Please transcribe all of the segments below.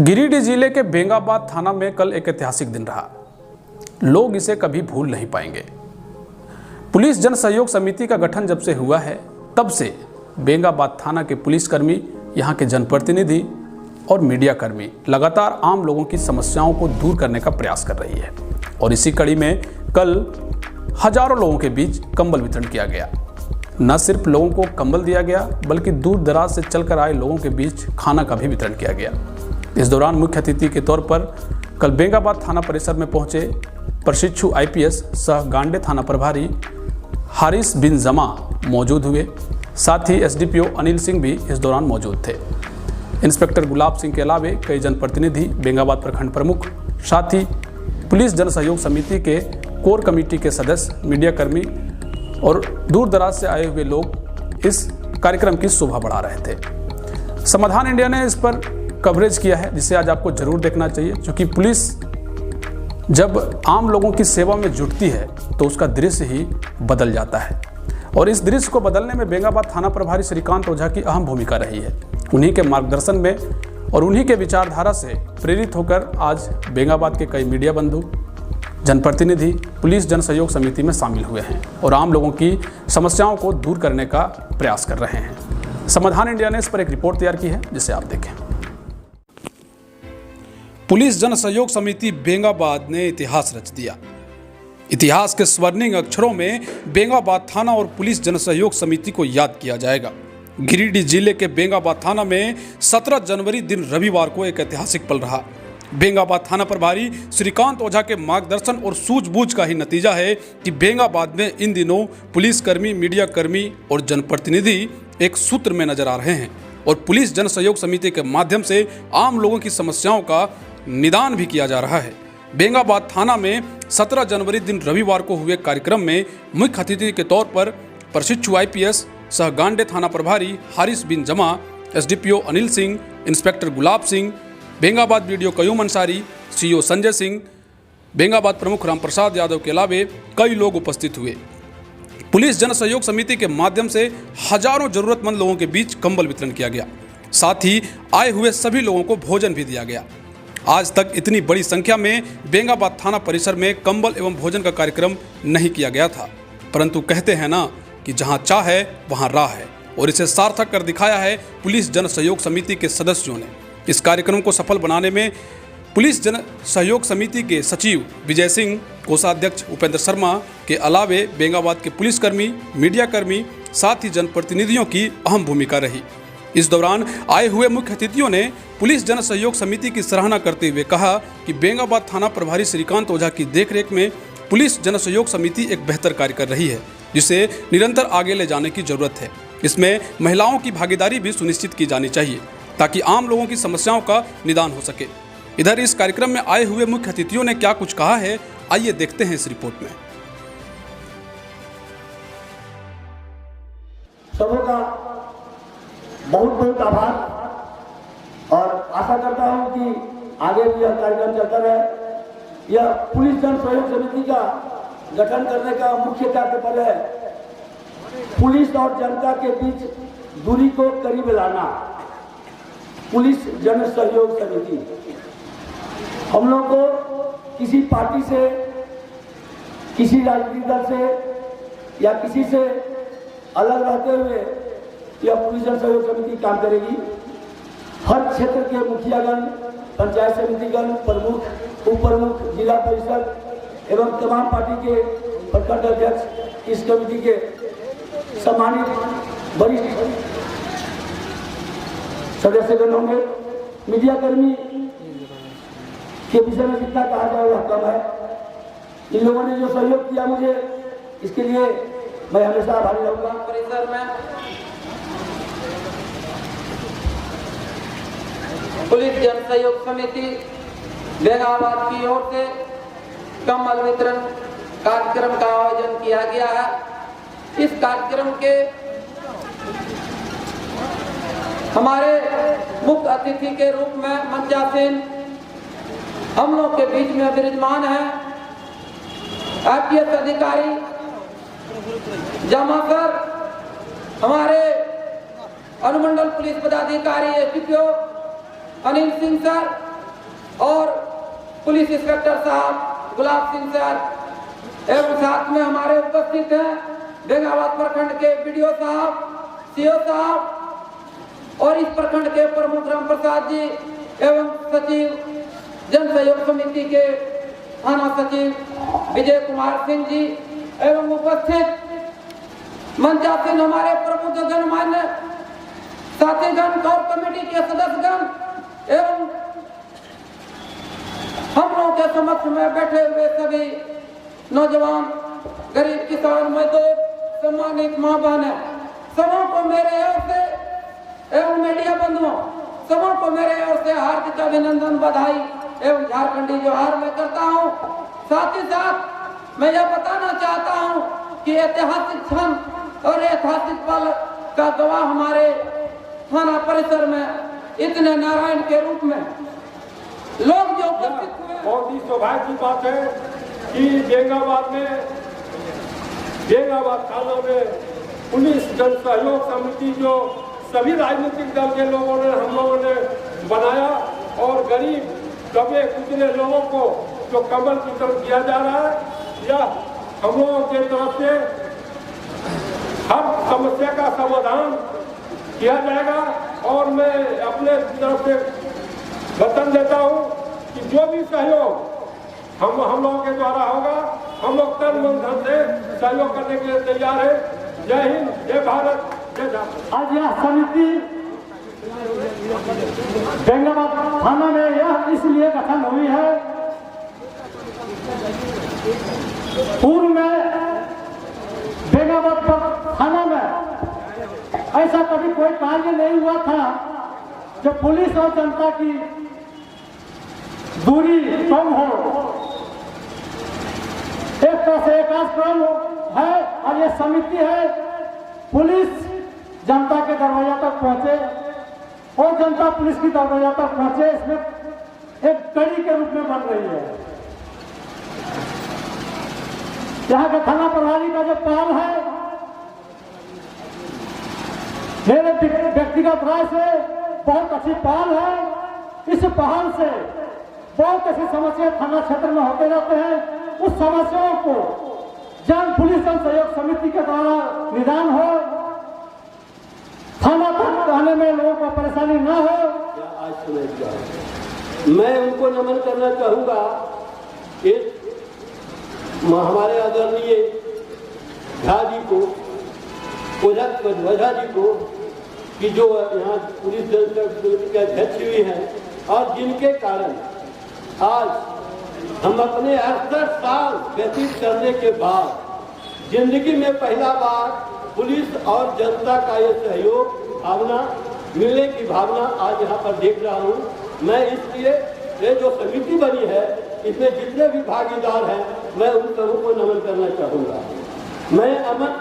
गिरिडीह जिले के बेंगाबाद थाना में कल एक ऐतिहासिक दिन रहा। लोग इसे कभी भूल नहीं पाएंगे। पुलिस जन सहयोग समिति का गठन जब से हुआ है, तब से बेंगाबाद थाना के पुलिसकर्मी, यहाँ के जनप्रतिनिधि और मीडिया कर्मी लगातार आम लोगों की समस्याओं को दूर करने का प्रयास कर रही है। और इसी कड़ी में कल हजारों लोगों के बीच कंबल वितरण किया गया। न सिर्फ लोगों को कंबल दिया गया, बल्कि दूर दराज से चलकर आए लोगों के बीच खाना का भी वितरण किया गया। इस दौरान मुख्य अतिथि के तौर पर कल बेंगाबाद थाना परिसर में पहुंचे प्रशिक्षु IPS सह गांडे थाना प्रभारी हारिस बिन जमा मौजूद हुए। साथ ही SDPO अनिल सिंह भी इस दौरान मौजूद थे। इंस्पेक्टर गुलाब सिंह के अलावे कई जनप्रतिनिधि, बेंगाबाद प्रखंड प्रमुख, साथ ही पुलिस जन सहयोग समिति के कोर कमेटी के सदस्य, मीडिया कर्मी और दूर दराज से आए हुए लोग इस कार्यक्रम की शोभा बढ़ा रहे थे। समाधान इंडिया ने इस पर कवरेज किया है, जिसे आज आपको जरूर देखना चाहिए, क्योंकि पुलिस जब आम लोगों की सेवा में जुटती है तो उसका दृश्य ही बदल जाता है। और इस दृश्य को बदलने में बेंगाबाद थाना प्रभारी श्रीकांत ओझा की अहम भूमिका रही है। उन्हीं के मार्गदर्शन में और उन्हीं के विचारधारा से प्रेरित होकर आज बेंगाबाद के कई मीडिया बंधु, जनप्रतिनिधि पुलिस जन सहयोग समिति में शामिल हुए हैं और आम लोगों की समस्याओं को दूर करने का प्रयास कर रहे हैं। समाधान इंडिया ने इस पर एक रिपोर्ट तैयार की है, जिसे आप देखें। पुलिस जन सहयोग समिति बेंगाबाद ने इतिहास रच दिया। इतिहास के स्वर्णिम अक्षरों में बेंगाबाद थाना और पुलिस जन सहयोग समिति को याद किया जाएगा। गिरिडीह जिले के बेंगाबाद थाना में 17 जनवरी दिन रविवार को एक ऐतिहासिक पल रहा। बेंगाबाद थाना प्रभारी श्रीकांत ओझा के मार्गदर्शन और सूझबूझ का ही नतीजा है कि बेंगाबाद में इन दिनों पुलिसकर्मी, मीडिया कर्मी और जनप्रतिनिधि एक सूत्र में नजर आ रहे हैं और पुलिस जन सहयोग समिति के माध्यम से आम लोगों की समस्याओं का निदान भी किया जा रहा है। बेंगाबाद थाना में 17 जनवरी दिन रविवार को हुए कार्यक्रम में मुख्य अतिथि के तौर पर प्रशिक्षु IPS सह गांडे थाना प्रभारी हारिस बिन जमा, SDPO Anil Singh, inspector Gulab Singh, Bengabad BDO Qayyum Ansari, CO Sanjay Singh, Bengabad प्रमुख रामप्रसाद यादव के अलावे कई लोग उपस्थित हुए। पुलिस जन सहयोग समिति के माध्यम से हजारों जरूरतमंद लोगों के बीच कंबल वितरण किया गया। साथ ही आए हुए सभी लोगों को भोजन भी दिया गया। आज तक इतनी बड़ी संख्या में बेंगाबाद थाना परिसर में कंबल एवं भोजन का कार्यक्रम नहीं किया गया था, परंतु कहते हैं ना कि जहां चाह है वहां राह है, और इसे सार्थक कर दिखाया है पुलिस जन सहयोग समिति के सदस्यों ने। इस कार्यक्रम को सफल बनाने में पुलिस जन सहयोग समिति के सचिव विजय सिंह, कोषाध्यक्ष उपेंद्र शर्मा के अलावे बेंगाबाद के पुलिसकर्मी, मीडिया कर्मी, साथ ही जनप्रतिनिधियों की अहम भूमिका रही। इस दौरान आए हुए मुख्य अतिथियों ने पुलिस जन सहयोग समिति की सराहना करते हुए कहा कि बेंगाबाद थाना प्रभारी श्रीकांत ओझा की देखरेख में पुलिस जन सहयोग समिति एक बेहतर कार्य कर रही है, जिसे निरंतर आगे ले जाने की जरूरत है। इसमें महिलाओं की भागीदारी भी सुनिश्चित की जानी चाहिए, ताकि आम लोगों की समस्याओं का निदान हो सके। इधर इस कार्यक्रम में आए हुए मुख्य अतिथियों ने क्या कुछ कहा है, आइए देखते हैं इस रिपोर्ट में। सबका बहुत बहुत आभार और आशा करता हूं कि आगे भी यह कार्यक्रम चलता रहे। यह पुलिस जन सहयोग समिति का गठन करने का मुख्य तात्पर्य है पुलिस और जनता के बीच दूरी को करीब लाना। पुलिस जन सहयोग समिति हम लोग को किसी पार्टी से, किसी राजनीतिक दल से या किसी से अलग रहते हुए यह पुलिस जन सहयोग समिति काम करेगी। हर क्षेत्र के मुखियागण, पंचायत समितिगण, प्रमुख, उप प्रमुख, जिला परिषद एवं तमाम पार्टी के प्रखंड अध्यक्ष इस कमेटी के सम्मानित वरिष्ठ सदस्यगण होंगे। मीडिया कर्मी के विषय में जितना कहा जाए वह कम है। इन लोगों ने जो सहयोग किया मुझे, इसके लिए मैं हमेशा आभारी रहूंगा। परिसर में पुलिस जन सहयोग समिति बेंगाबाद की ओर से कंबल वितरण कार्यक्रम का आयोजन किया गया है। इस कार्यक्रम के हमारे मुख्य अतिथि के रूप में मंचासीन हम लोग के बीच में विराजमान है IPS अधिकारी जमा कर हमारे अनुमंडल पुलिस पदाधिकारी SDPO अनिल सिंह सर, और पुलिस इंस्पेक्टर साहब गुलाब सिंह सर एवं साथ में हमारे उपस्थित हैं बेंगाबाद प्रखंड के बीडीओ साहब, सीओ साहब और इस प्रखंड के प्रमुख राम प्रसाद जी एवं सचिव जन सहयोग समिति के थाना सचिव विजय कुमार सिंह जी एवं उपस्थित मंचासीन हमारे प्रमुख गणमान्य साथीगण और कमेटी के सदस्यगण एवं हम लोगों के समक्ष में बैठे हुए सभी नौजवान, गरीब, किसान, मजदूर, सम्मानित मां बहनें, सबों को मेरे ओर से एवं मीडिया बंधुओं सबों को मेरे ओर से हार्दिक अभिनंदन, बधाई एवं झारखंडी जोहार मैं करता हूं। साथ ही साथ मैं यह बताना चाहता हूं कि ऐतिहासिक क्षण और ऐतिहासिक पल का गवाह हमारे थाना परिसर में इतने नारायण के रूप में लोग जो उपस्थित हुए, बहुत ही सौभाग्य की बात है कि बेंगाबाद थाना में पुलिस जन सहयोग समिति जो सभी राजनीतिक दल के लोगों ने हम लोगों ने बनाया और गरीब दबे कुचले लोगों को जो कमल वितरण किया जा रहा है, यह हम लोगों के तरफ से हर समस्या का समाधान किया जाएगा। और मैं अपने तरफ से वचन देता हूं कि जो भी सहयोग हम लोगों के द्वारा होगा, हम लोग तन मन धन से सहयोग करने के लिए तैयार है। जय हिंद, जय भारत, जय झारखंड। आज यह समिति बेंगाबाद थाना में यह इसलिए गठन हुई है, पूर्व में बेंगाबाद थाना में ऐसा कभी कोई कार्य नहीं हुआ था जो पुलिस और जनता की दूरी कम हो। एक तरह से एकाश्रम है और ये समिति है, पुलिस जनता के दरवाजा तक पहुंचे और जनता पुलिस की दरवाजा तक पहुंचे, इसमें एक कड़ी के रूप में बन रही है। यहाँ के थाना प्रभारी का जो पहल है, मेरे व्यक्तिगत राय से बहुत अच्छी पहल है। इस पहल से बहुत ऐसी समस्या थाना क्षेत्र में होते रहते हैं, उस समस्याओं को पुलिस जन सहयोग समिति के द्वारा निदान हो, थाना तक आने में लोगों को परेशानी न हो। आज समझ मैं उनको नमन करना चाहूंगा, हमारे आदरणीय झा जी को, ओझा जी को, कि जो यहाँ पुलिस जन सहयोग समिति के अध्यक्ष हुई हैं और जिनके कारण आज हम अपने 68 साल व्यतीत करने के बाद जिंदगी में पहला बार पुलिस और जनता का ये सहयोग भावना मिलने की भावना आज यहाँ पर देख रहा हूँ। मैं इसलिए ये जो समिति बनी है, इसमें जितने भी भागीदार हैं, मैं उन सबों को नमन करना चाहूँगा। मैं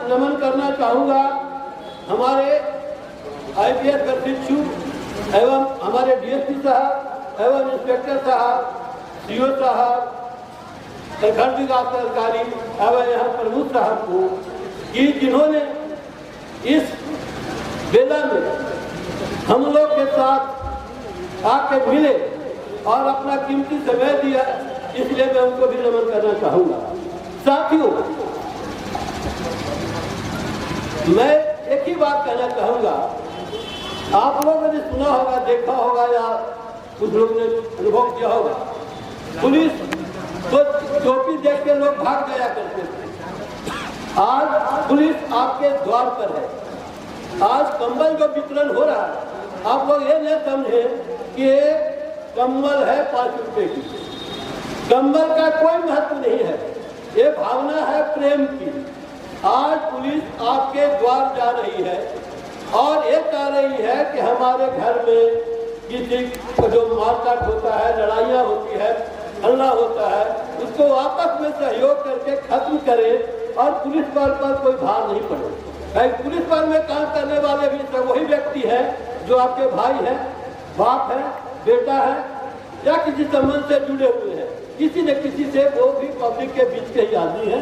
नमन करना चाहूँगा हमारे IPS प्रशिक्षु एवं हमारे DSP साहब एवं इंस्पेक्टर साहब, CO साहब, प्रखंड विकास अधिकारी एवं यहाँ प्रमुख साहब को, कि जिन्होंने इस बेला में हम लोग के साथ आके मिले और अपना कीमती समय दिया, इसलिए मैं उनको भी नमन करना चाहूँगा। साथियों, मैं एक ही बात कहना चाहूँगा, आप लोगों ने सुना होगा, देखा होगा या कुछ लोग ने अनुभव किया होगा, पुलिस तो टोपी देख के लोग भाग जाया करते थे। आज पुलिस आपके द्वार पर है। आज कंबल जो वितरण हो रहा है, आप लोग ये नहीं समझे कि ये कंबल है 5 रुपए की। कंबल का कोई महत्व नहीं है, ये भावना है प्रेम की। आज पुलिस आपके द्वार जा रही है और ये चाह रही है कि हमारे घर में किसी को जो मारकाट होता है, लड़ाइयाँ होती है, हल्ला होता है, उसको आपस में सहयोग करके खत्म करें और पुलिस बल पर कोई भार नहीं पड़े। पुलिस बल में काम करने वाले भी सब वही व्यक्ति है जो आपके भाई है, बाप है, बेटा है या किसी संबंध से जुड़े हुए हैं, किसी न किसी से वो भी पब्लिक के बीच के ही आदमी है।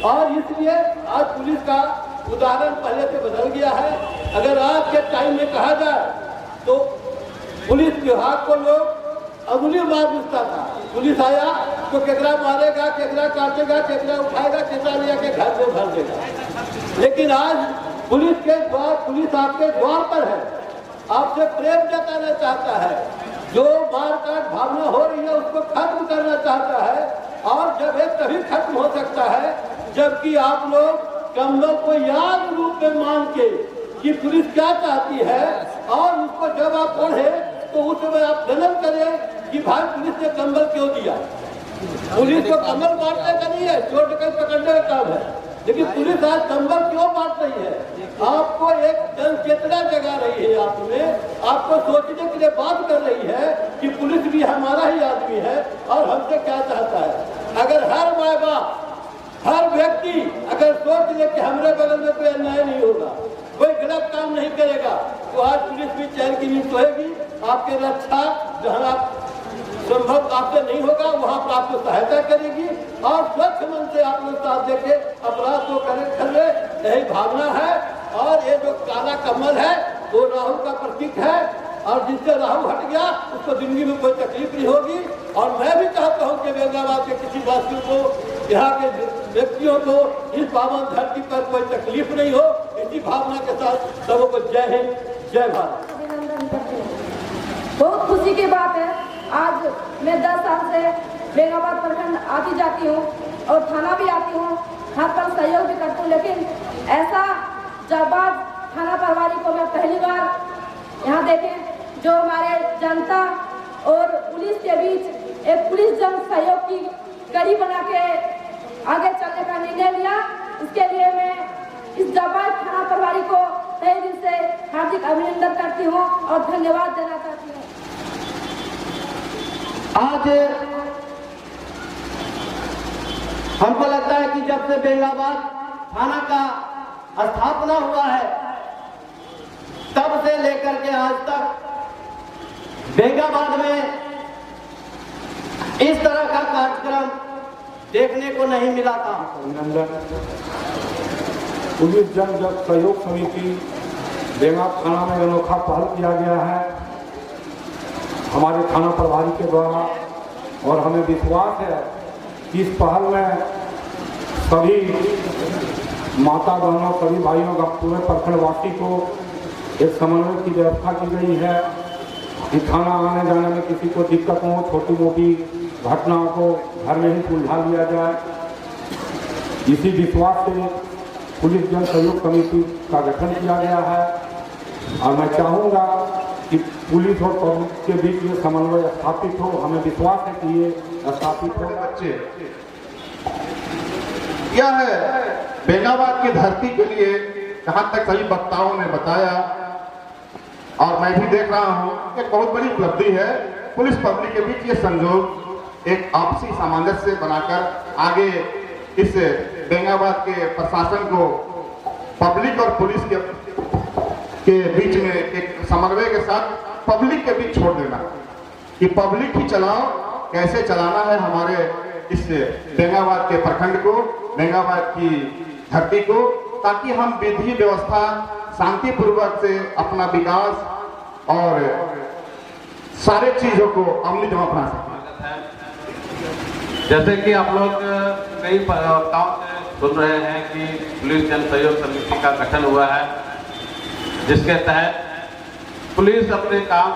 और इसलिए आज पुलिस का उदाहरण पहले से बदल गया है। अगर आज के टाइम में कहा जाए तो पुलिस विभाग को लोग अंगुली मार पूछता था। पुलिस आया तो केकरा मारेगा, केकरा काटेगा, केकरा उठाएगा, केकरा ले जाके घर में भर देगा। लेकिन आज पुलिस आपके द्वार पर है, आपसे प्रेम जताना चाहता है, जो मारकाट भावना हो रही है उसको खत्म करना चाहता है। और जब ये तभी खत्म हो सकता है जबकि आप लोग कम्बल को याद रूप में मान के कि पुलिस क्या चाहती है और उसको जब आप पढ़े तो उस समय आप गलत करें कि भाई पुलिस ने कंबल क्यों दिया। पुलिस को कंबल बांटने का नहीं है, चोर डकैत पकड़ने का काम है, लेकिन पुलिस आज कंबल क्यों बांट रही है? आपको एक जन चेतना जगा रही है, आप में आपको सोचने के लिए बात कर रही है कि पुलिस भी हमारा ही आदमी है और हमसे क्या चाहता है। अगर हर माँ बाप, हर व्यक्ति अगर सोच ले कि हमारे बगल में कोई अन्याय नहीं होगा, कोई गलत काम नहीं करेगा, तो आज पुलिस भी चैन की नींद सोएगी। आपके रक्षा जहाँ संभव आपसे नहीं होगा वहाँ पर आपको सहायता करेगी और स्वच्छ मन से आप लोग साथ देके अपराध को कर ले, यही भावना है। और ये जो काला कमल है वो राहु का प्रतीक है और जिससे राहु हट गया उसको जिंदगी में कोई तकलीफ नहीं होगी। और मैं भी चाहता हूँ कि बेंगाबाद के किसी वासियों को, यहाँ के व्यक्तियों को इस पावन धरती पर कोई तकलीफ नहीं हो, इसी भावना के साथ सबों को जय हिंद, जय भारत। अभिनंदन करते हैं। बहुत खुशी की बात है, आज मैं 10 साल से बेंगाबाद प्रखंड आती जाती हूँ और थाना भी आती हूँ, हर पल सहयोग भी करती हूँ, लेकिन ऐसा जाबाज थाना प्रभारी को मैं पहली बार यहाँ देखें जो हमारे जनता और पुलिस के बीच एक पुलिस जन सहयोग की कड़ी बना के आगे चलने का निर्णय लिया। इसके लिए मैं इस जाबाज थाना प्रभारी को तहे दिल से हार्दिक अभिनंदन करती हूँ और धन्यवाद देना चाहती हूँ। आज हमको लगता है कि जब से बेंगाबाद थाना का स्थापना हुआ है तब से लेकर के आज तक बेंगाबाद में इस तरह का कार्यक्रम देखने को नहीं मिला था। पुलिस जन सहयोग समिति बेंगाबाद थाना में अनोखा पहल किया गया है हमारे थाना प्रभारी के द्वारा, और हमें विश्वास है कि इस पहल में सभी माता बहनों, सभी भाइयों का, पूरे प्रखंडवासी को एक समन्वय की व्यवस्था की गई है कि थाना आने जाने में किसी को दिक्कत हो, छोटी मोटी घटनाओं को घर में ही सुलझा लिया जाए। इसी विश्वास से पुलिस जन सहयोग समिति का गठन किया गया है और मैं चाहूँगा कि पुलिस और पब्लिक के बीच में समन्वय स्थापित हो। हमें विश्वास है कि ये स्थापित हो। बच्चे यह है बेंगाबाद की धरती के लिए, जहाँ तक सभी वक्ताओं ने बताया और मैं भी देख रहा हूँ, एक बहुत बड़ी उपलब्धि है। पुलिस पब्लिक के बीच ये संयोग एक आपसी सामंजस्य बनाकर आगे इस बेंगाबाद के प्रशासन को पब्लिक और पुलिस के बीच में एक समन्वय के साथ पब्लिक के बीच छोड़ देना कि पब्लिक ही चलाओ, कैसे चलाना है हमारे इस बेंगाबाद के प्रखंड को, बेंगाबाद की धरती को, ताकि हम विधि व्यवस्था शांतिपूर्वक से अपना विकास और सारे चीजों को अमली जमा बना सकें। जैसे कि आप लोग कई वक्ताओं से सुन रहे हैं कि पुलिस जन सहयोग समिति का गठन हुआ है, जिसके तहत पुलिस अपने काम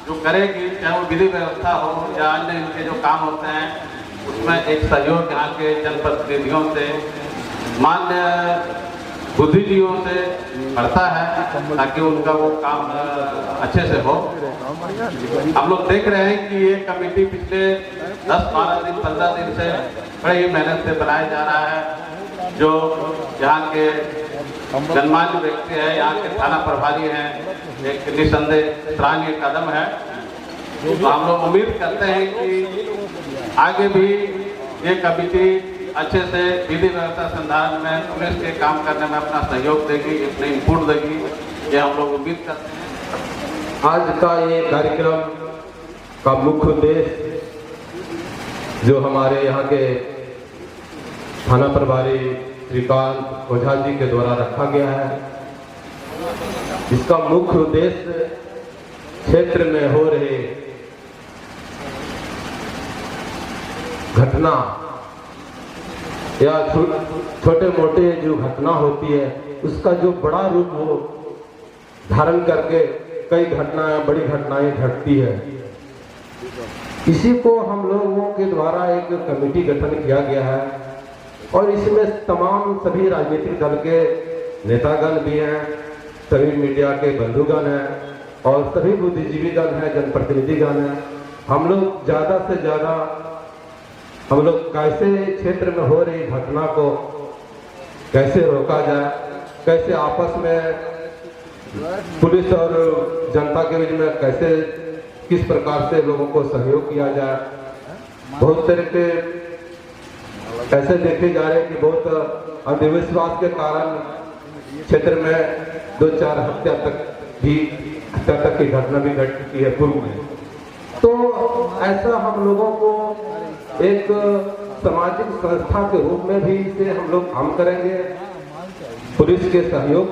जो करेगी, चाहे वो विधि व्यवस्था हो या अन्य इनके जो काम होते हैं, उसमें एक सहयोग यहाँ के जनप्रतिनिधियों से, मान्य बुद्धिजीवियों से बढ़ता है ताकि उनका वो काम अच्छे से हो। हम लोग देख रहे हैं कि ये कमेटी पिछले 10-12 दिन 15 दिन से बड़े ही मेहनत से बनाया जा रहा है। जो यहाँ के गणमान्य व्यक्ति है, यहाँ के थाना प्रभारी हैं, एक निसंदेह सराहनीय कदम है। तो हम लोग उम्मीद करते हैं कि आगे भी ये कमेटी अच्छे से विधि व्यवस्था संधारण में पुलिस के काम करने में अपना सहयोग देगी, अपने इनपुट देगी, ये हम लोग उम्मीद करते हैं। आज का ये कार्यक्रम का मुख्य उद्देश्य जो हमारे यहाँ के थाना प्रभारी श्रीकांत ओझा जी के द्वारा रखा गया है, इसका मुख्य उद्देश्य क्षेत्र में हो रहे घटना या छोटे मोटे जो घटना होती है उसका जो बड़ा रूप वो धारण करके कई घटनाएं, बड़ी घटनाएं घटती है। इसी को हम लोगों के द्वारा एक कमेटी गठन किया गया है और इसमें तमाम सभी राजनीतिक दल के नेतागण भी हैं, सभी मीडिया के बंधुगण हैं और सभी बुद्धिजीवीगण हैं, जनप्रतिनिधिगण हैं। हम लोग ज़्यादा से ज़्यादा हम लोग कैसे क्षेत्र में हो रही घटना को कैसे रोका जाए, कैसे आपस में पुलिस और जनता के बीच में कैसे किस प्रकार से लोगों को सहयोग किया जाए। बहुत तरह के ऐसे देखे जा रहे हैं कि बहुत अंधविश्वास के कारण क्षेत्र में 2-4 हत्या तक की घटना भी घट चुकी है पूर्व में। तो ऐसा हम लोगों को एक सामाजिक संस्था के रूप में भी इसे हम लोग काम करेंगे पुलिस के सहयोग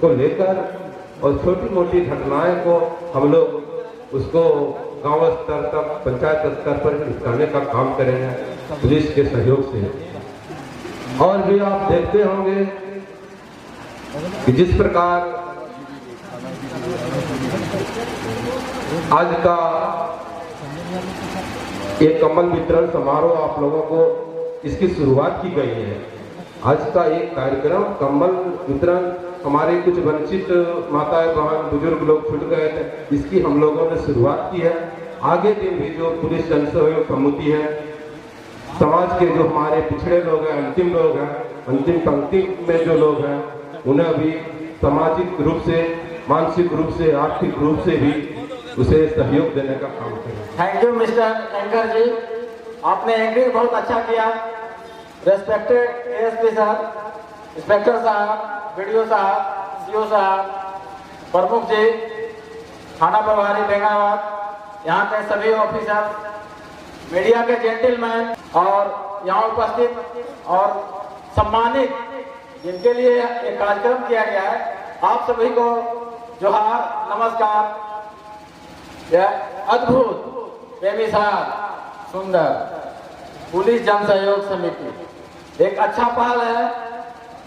को लेकर और छोटी मोटी घटनाएं को हम लोग उसको गांव स्तर तक, पंचायत स्तर पर निपटाने का काम करेंगे पुलिस के सहयोग से। और भी आप देखते होंगे कि जिस प्रकार आज का एक कम्बल वितरण समारोह आप लोगों को इसकी शुरुआत की गई है। आज का एक कार्यक्रम कम्बल वितरण हमारे कुछ वंचित माताएं बहन बुजुर्ग लोग छूट गए थे, इसकी हम लोगों ने शुरुआत की है। आगे दिन भी जो पुलिस जन सहयोग समिति है, समाज के जो हमारे पिछड़े लोग हैं, अंतिम लोग हैं, अंतिम पंक्ति में जो लोग हैं, उन्हें भी सामाजिक रूप से, मानसिक रूप से, आर्थिक रूप से भी उसे सहयोग देने का काम करें। थैंक यू मिस्टर एंकर जी, आपने एंकरिंग बहुत अच्छा किया। रेस्पेक्टेड एएसपी साहब, इंस्पेक्टर साहब, वीडियो साहब, सीओ साहब, प्रमुख जी, थाना प्रभारी बेंगाबाद, यहाँ के सभी ऑफिसर, मीडिया के जेंटलमैन और यहाँ उपस्थित और सम्मानित जिनके लिए एक कार्यक्रम किया गया है, आप सभी को जोहार, नमस्कार। यह अद्भुत, बेमिसाल, सुंदर पुलिस जन सहयोग समिति एक अच्छा पहल है,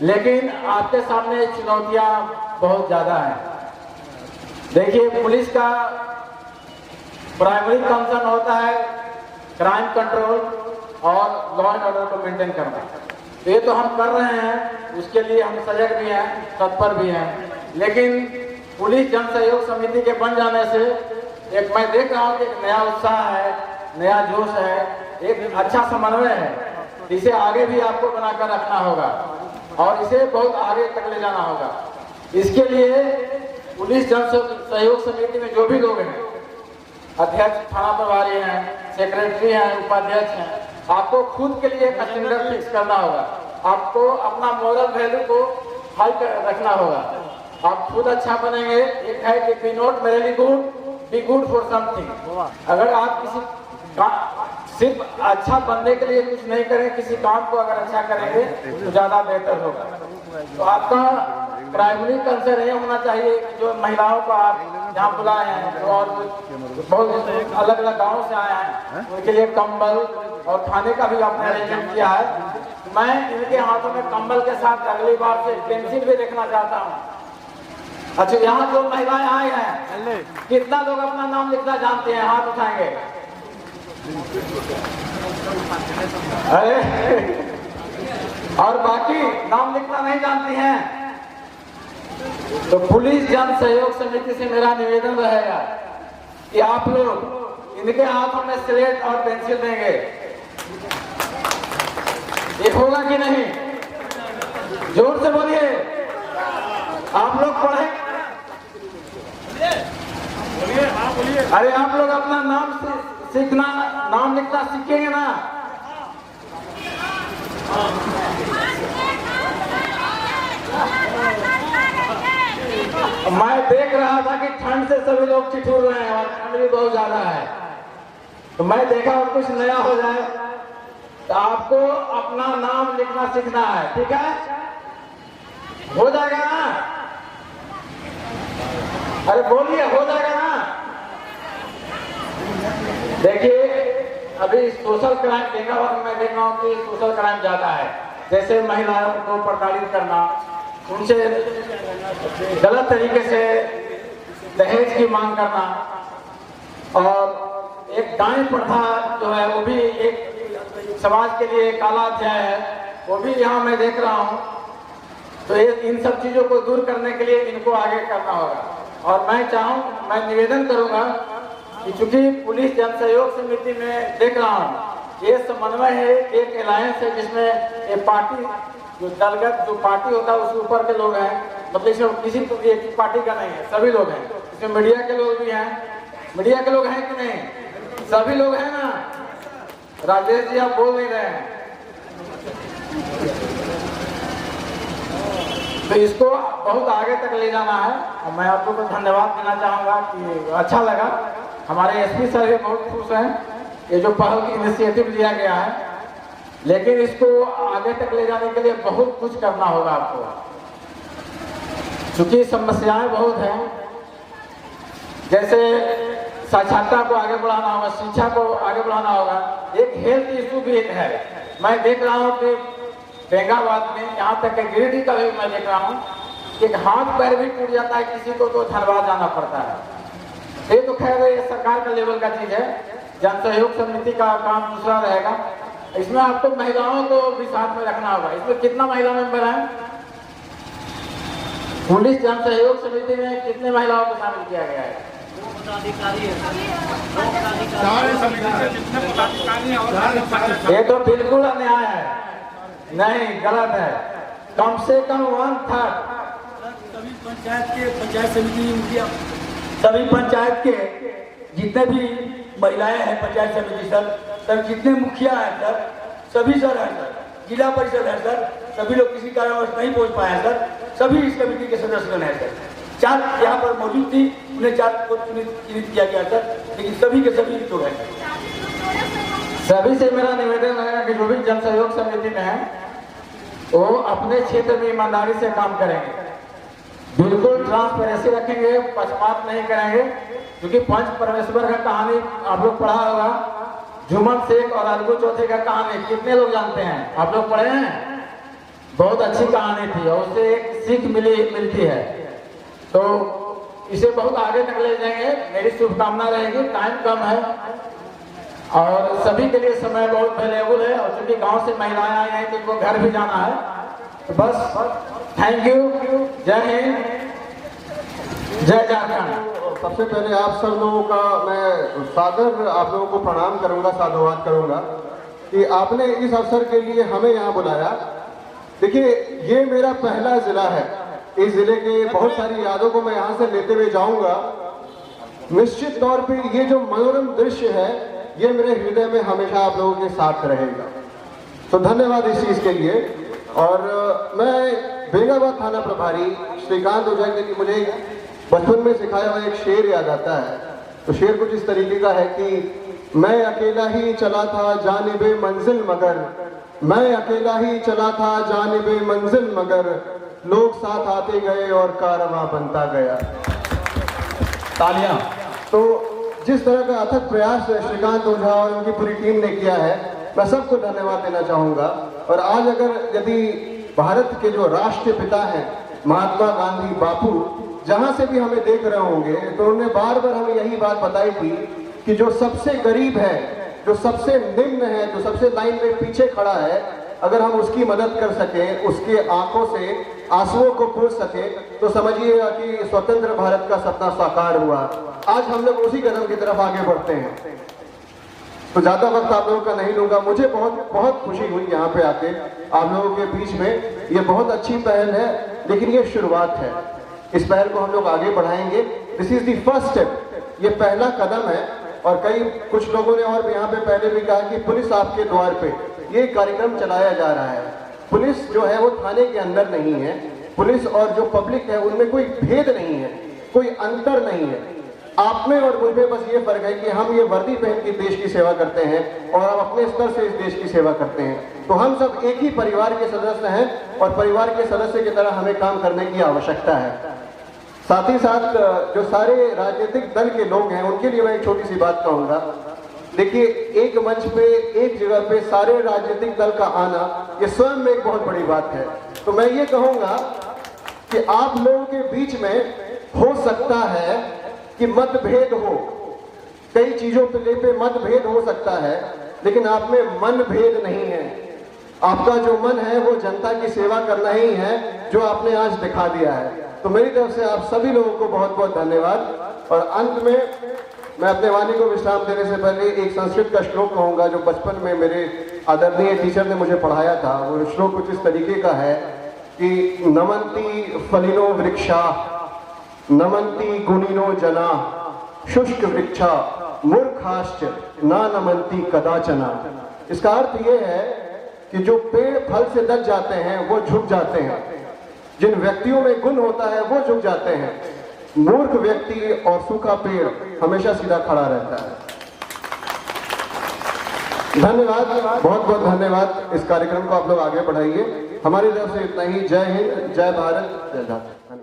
लेकिन आपके सामने चुनौतियां बहुत ज्यादा हैं। देखिए, पुलिस का प्राइमरी कंसर्न होता है क्राइम कंट्रोल और लॉ एंड ऑर्डर को मेंटेन करना। ये तो हम कर रहे हैं, उसके लिए हम सजग भी हैं, तत्पर भी हैं। लेकिन पुलिस जन सहयोग समिति के बन जाने से एक मैं देख रहा हूँ कि एक नया उत्साह है, नया जोश है, एक अच्छा समन्वय है। इसे आगे भी आपको बनाकर रखना होगा और इसे बहुत आगे तक ले जाना होगा। इसके लिए पुलिस जन सहयोग समिति में जो भी लोग हैं, अध्यक्ष, थाना प्रभारी हैं, सेक्रेटरी हैं, उपाध्यक्ष हैं, आपको खुद के लिए एक स्टैंडर्ड फिक्स करना होगा। आपको अपना मोरल वैल्यू को हाई रखना होगा। आप खुद अच्छा बनेंगे। एक है कि be not merely good, be good for something. अगर आप किसी सिर्फ अच्छा बनने के लिए कुछ नहीं करें, किसी काम को अगर अच्छा करेंगे तो ज्यादा बेहतर होगा। तो आपका प्राइमरी कंसर्न ये होना चाहिए कि जो महिलाओं को आप यहाँ बुलाए हैं, जो और बहुत अलग अलग गाँव से आए हैं, उनके लिए कंबल और खाने का भी आपने अरेंजमेंट किया है। मैं इनके हाथों में कंबल के साथ अगली बार से पेंसिल भी देखना चाहता हूँ। अच्छा, यहाँ जो महिलाएं आए हैं, कितना लोग अपना नाम लिखना जानते हैं? हाथ उठाएंगे। अरे, और बाकी नाम लिखना नहीं जानती हैं? तो पुलिस जन सहयोग समिति से मेरा निवेदन रहेगा कि आप लोग इनके हाथों में स्लेट और पेंसिल देंगे। ये होगा कि नहीं? जोर से बोलिए। आप लोग पढ़ेंगे? अरे, आप लोग अपना नाम सीखना, नाम लिखना सीखेंगे ना? मैं देख रहा था कि ठंड से सभी लोग ठिठुर रहे हैं और ठंड भी बहुत ज्यादा है, तो मैं देखा और कुछ नया हो जाए। तो आपको अपना नाम लिखना सीखना है, ठीक है? हो जाएगा ना? अरे बोलिए, हो जाएगा ना? देखिए, अभी सोशल क्राइम बेंगाबाद में देख रहा हूँ कि सोशल क्राइम ज़्यादा है, जैसे महिलाओं को प्रताड़ित करना, उनसे गलत तरीके से दहेज की मांग करना, और एक डांस प्रथा जो है वो भी एक समाज के लिए काला अध्याय है, वो भी यहाँ मैं देख रहा हूँ। तो ये इन सब चीज़ों को दूर करने के लिए इनको आगे करना होगा। और मैं निवेदन करूँगा कि चूंकि पुलिस जन सहयोग समिति में देख रहा हूँ ये समन्वय है, एक अलायंस है जिसमें ये पार्टी जो दलगत जो पार्टी होता है उसके ऊपर के लोग हैं, मतलब इसमें किसी एक पार्टी का नहीं है, सभी लोग हैं। इसमें मीडिया के लोग भी हैं, मीडिया के लोग हैं कि नहीं? सभी लोग हैं ना? राजेश जी आप बोल नहीं रहे हैं। तो इसको बहुत आगे तक ले जाना है और मैं आपको तो धन्यवाद देना चाहूँगा कि अच्छा लगा। हमारे एसपी सर भी बहुत खुश हैं ये जो पहल की इनिशिएटिव लिया गया है, लेकिन इसको आगे तक ले जाने के लिए बहुत कुछ करना होगा आपको, क्योंकि समस्याएं बहुत हैं। जैसे साक्षरता को आगे बढ़ाना होगा, शिक्षा को आगे बढ़ाना होगा, एक हेल्थ इशू भी एक है। मैं देख रहा हूँ कि बेंगाबाद में यहाँ तक कि गिरिडीह का भी मैं देख रहा हूँ कि एक हाथ पैर भी टूट जाता है किसी को तो धनबाद जाना पड़ता है। ये तो खैर ये सरकार का लेवल का चीज है, जन सहयोग समिति का काम दूसरा रहेगा। इसमें आपको महिलाओं को भी साथ में रखना होगा। इसमें कितना महिला मेंबर है? पुलिस जन सहयोग समिति में कितने महिलाओं को शामिल किया गया है? ये तो बिल्कुल अन्याय है, नहीं गलत है। कम से कम 1/3 सभी पंचायत के पंचायत समिति मुखिया, सभी पंचायत के जितने भी महिलाएं हैं पंचायत समिति सर जितने मुखिया हैं सर, सभी सर हैं सर, जिला परिषद है सर, सभी लोग किसी कारणवश नहीं पहुंच पाए हैं सर, सभी इस कमेटी के सदस्य हैं सर। 4 यहाँ पर मौजूद थी, उन्हें 4 को चुनित किया गया सर, लेकिन सभी के सभी लोग हैं। सभी से मेरा निवेदन है कि जो भी जन सहयोग समिति में है वो अपने क्षेत्र में ईमानदारी से काम करेंगे, बिल्कुल ट्रांसपेरेंसी रखेंगे, पक्षपात नहीं करेंगे। क्योंकि पंच परमेश्वर का कहानी आप लोग पढ़ा होगा, जुम्मन शेख और अलगू चौथे का कहानी कितने लोग जानते हैं? आप लोग पढ़े हैं? बहुत अच्छी कहानी थी और उससे एक सीख मिलती है। तो इसे बहुत आगे तक ले जाएंगे, मेरी शुभकामना रहेगी। टाइम कम है और सभी के लिए समय बहुत अवेलेबल है, और चूंकि गांव से महिलाएं आई हैं तो इनको घर भी जाना है। तो बस थैंक यू, जय हिंद, जय झारखंड। सबसे पहले आप सब लोगों का मैं सादर आप लोगों को प्रणाम करूंगा, साधुवाद करूंगा कि आपने इस अवसर के लिए हमें यहाँ बुलाया। देखिए ये मेरा पहला जिला है, इस जिले के बहुत सारी यादों को मैं यहाँ से लेते हुए जाऊंगा। निश्चित तौर पे ये जो मनोरम दृश्य है ये मेरे हृदय में हमेशा आप लोगों के साथ रहेगा, तो धन्यवाद इस चीज के लिए। और मैं बेंगाबाद थाना प्रभारी श्रीकांत ओझा के लिए मुझे बचपन में सिखाया हुआ एक शेर याद आता है। तो शेर कुछ इस तरीके का है कि मैं अकेला ही चला था जानिबे मंजिल मगर, मैं अकेला ही चला था जानिबे मंजिल मगर, लोग साथ आते गए और कारवां बनता गया। तालियां। तो जिस तरह का अथक प्रयास श्रीकांत ओझा और उनकी पूरी टीम ने किया है, मैं सबको धन्यवाद देना चाहूंगा। और आज अगर यदि भारत के जो राष्ट्रीय पिता हैं महात्मा गांधी बापू जहां से भी हमें देख रहे होंगे तो उन्होंने बार बार हमें यही बात बताई थी कि जो सबसे गरीब है, जो सबसे निम्न है, जो सबसे लाइन में पीछे खड़ा है, अगर हम उसकी मदद कर सकें, उसके आंखों से आंसुओं को पोंछ सके, तो समझिएगा कि स्वतंत्र भारत का सपना साकार हुआ। आज हम लोग उसी कदम की तरफ आगे बढ़ते हैं। तो ज्यादा वक्त आप लोगों का नहीं लूंगा। मुझे बहुत बहुत खुशी हुई यहाँ पे आके आप लोगों के बीच में। ये बहुत अच्छी पहल है, लेकिन ये शुरुआत है। इस पहल को हम लोग आगे बढ़ाएंगे। This is the first step, ये पहला कदम है। और कुछ लोगों ने और यहाँ पे पहले भी कहा कि पुलिस आपके द्वार पे ये कार्यक्रम चलाया जा रहा है। पुलिस जो है वो थाने के अंदर नहीं है, पुलिस और जो पब्लिक है उनमें कोई भेद नहीं है, कोई अंतर नहीं है। आप में और मुझ में बस ये फर्क है कि हम ये वर्दी पहन के देश की सेवा करते हैं और हम अपने स्तर से इस देश की सेवा करते हैं। तो हम सब एक ही परिवार के सदस्य हैं और परिवार के सदस्य की तरह हमें काम करने की आवश्यकता है। साथ ही साथ जो सारे राजनीतिक दल के लोग हैं उनके लिए मैं एक छोटी सी बात कहूंगा देखिए, एक मंच पे, एक जगह पे सारे राजनीतिक दल का आना, ये स्वयं में एक बहुत बड़ी बात है। तो मैं ये कहूंगा कि आप लोगों के बीच में हो सकता है कि मतभेद हो, कई चीजों पे लेके मतभेद हो सकता है, लेकिन आप में मन भेद नहीं है। आपका जो मन है वो जनता की सेवा करना ही है, जो आपने आज दिखा दिया है। तो मेरी तरफ से आप सभी लोगों को बहुत बहुत धन्यवाद। और अंत में मैं अपने वाणी को विश्राम देने से पहले एक संस्कृत का श्लोक कहूंगा, जो बचपन में मेरे आदरणीय टीचर ने मुझे पढ़ाया था। वो श्लोक कुछ इस तरीके का है कि नमन्ति फलिनो वृक्षा, नमन्ति गुणिनो जना, शुष्क वृक्षा मूर्खाश्च ना नमन्ति कदाचना। इसका अर्थ ये है कि जो पेड़ फल से लग जाते हैं वो झुक जाते हैं, जिन व्यक्तियों में गुण होता है वो झुक जाते हैं। मूर्ख व्यक्ति और सूखा पेड़ हमेशा सीधा खड़ा रहता है। धन्यवाद, बहुत बहुत धन्यवाद। इस कार्यक्रम को आप लोग आगे बढ़ाइए। हमारी तरफ से इतना ही। जय हिंद, जय भारत, जय झारखंड।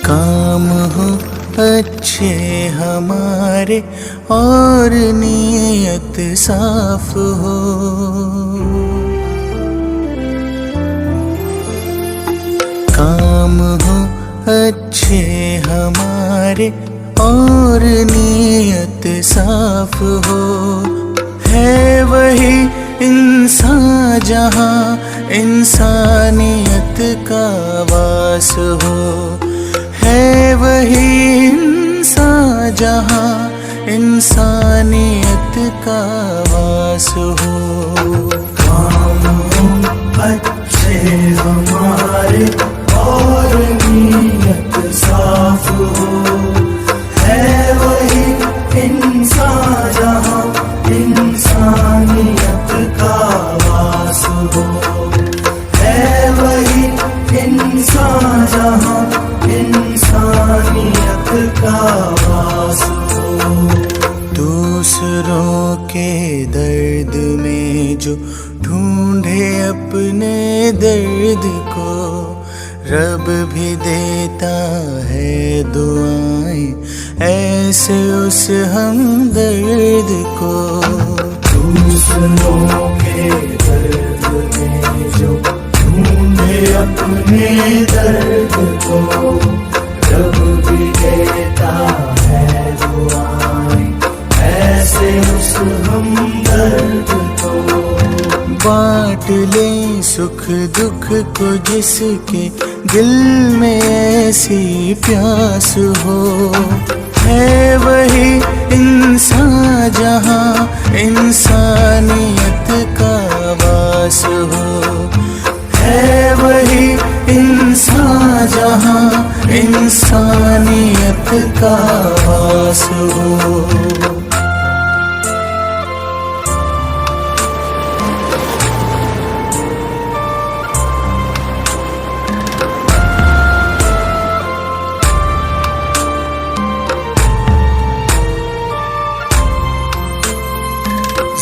काम हो अच्छे हमारे और नीयत साफ हो, काम हो अच्छे हमारे और नीयत साफ हो। है वही इंसान जहाँ इंसानियत का वास हो, है वही इंसान जहाँ इंसानियत का वास हो। काम हो अच्छे हमारे और नीयत साफ हो, है वही इंसान जहाँ इंसानियत का वास हो, है वही इंसान जहाँ इंसानियत का वास हो। दूसरों के दर्द में जो ढूंढे अपने दर्द को, रब भी देता है दुआएं ऐसे उस हमदर्द को। दूसरों के दर्द में जो ढूंढे अपने दर्द को, रब भी देता है दुआएं ऐसे उस हमदर्द को। बांट ले सुख दुख को जिसके दिल में ऐसी प्यास हो, है वही इंसान जहाँ इंसानियत का वास हो, है वही इंसान जहाँ इंसानियत का वास हो।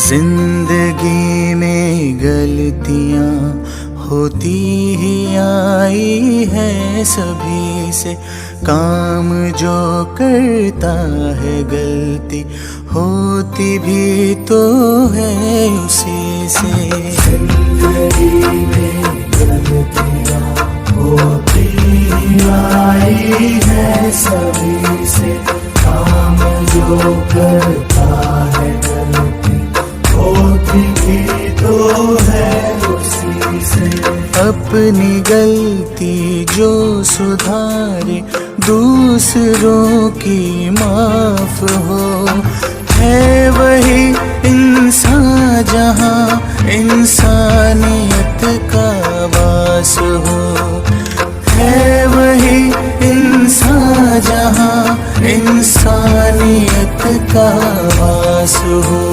जिंदगी में गलतियाँ होती ही आई है सभी से, काम जो करता है गलती होती भी तो है उसी से। जिंदगी में गलतियाँ होती ही आई है सभी से, काम जो करता है गलती होती भी तो है उसी से। अपनी गलती जो सुधारे दूसरों की माफ हो, है वही इंसान जहाँ इंसानियत का वास हो, है वही इंसान जहाँ इंसानियत का वास हो।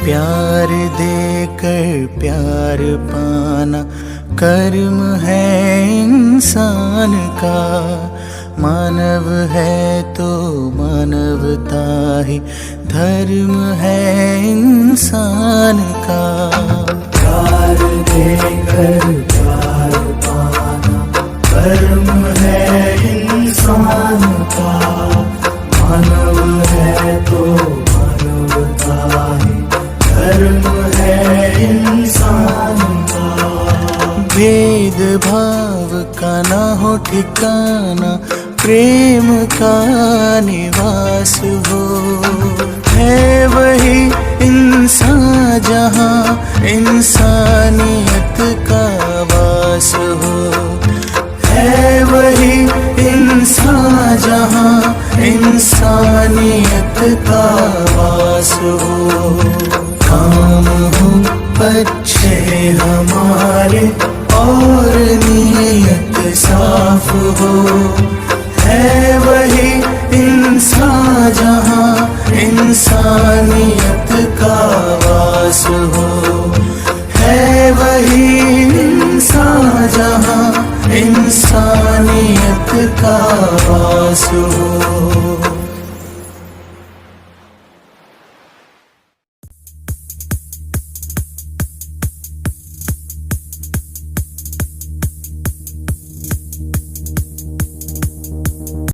प्यार देकर प्यार पाना कर्म है इंसान का। मानव है तो मानवता ही धर्म है इंसान का। प्यार देकर प्यार पाना कर्म है इंसान का। मानव है तो मानवता ही धर्म है इंसान का। भेद भाव का ना हो ठिकाना, प्रेम का निवास हो। है वही इंसान जहाँ इंसानियत का वास हो। है वही इंसान जहाँ इंसानियत का वास हो। काम हो अच्छे हमारे और नीयत साफ हो। है वही इंसान जहाँ इंसानियत का वास हो। है वही इंसान जहाँ इंसानियत का वास हो।